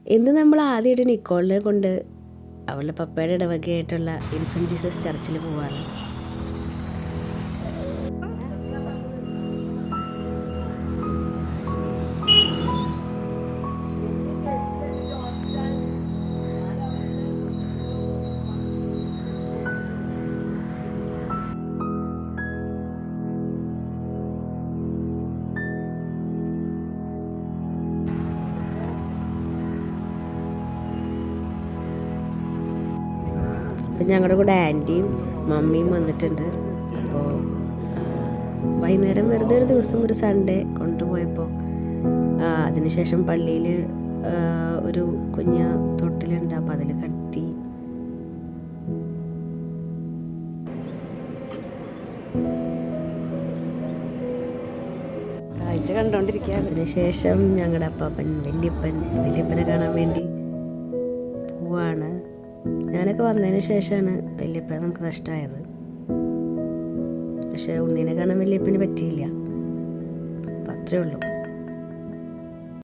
ഇന്ന് നമ്മൾ ആദ്യമായിട്ട് നിക്കോളിനെ കൊണ്ട് അവളുടെ പപ്പയുടെ ഇടവകയായിട്ടുള്ള ഇൻഫന്റ് ജീസസ് ചർച്ചിൽ പോവാണ്. അപ്പം ഞങ്ങളുടെ കൂടെ ആൻറ്റിയും മമ്മിയും വന്നിട്ടുണ്ട്. അപ്പോൾ വൈകുന്നേരം വെറുതെ ഒരു ദിവസം ഒരു സൺഡേ കൊണ്ടുപോയപ്പോൾ അതിനുശേഷം പള്ളിയിൽ ഒരു കുഞ്ഞ് തൊട്ടിലുണ്ട്. അപ്പോൾ അതിൽ കടത്തി കാഴ്ച കണ്ടുകൊണ്ടിരിക്കുകയാണ്. അതിനുശേഷം ഞങ്ങളുടെ അപ്പാപ്പൻ വല്യപ്പനെ കാണാൻ വേണ്ടി പോവാണ്. ഞാനൊക്കെ വന്നതിന് ശേഷമാണ് വല്യപ്പനെ നമുക്ക് നഷ്ടമായത്. പക്ഷേ ഉണ്ണീനെ കാണാൻ വല്യപ്പന് പറ്റിയില്ല. അപ്പം അത്രേ ഉള്ളൂ.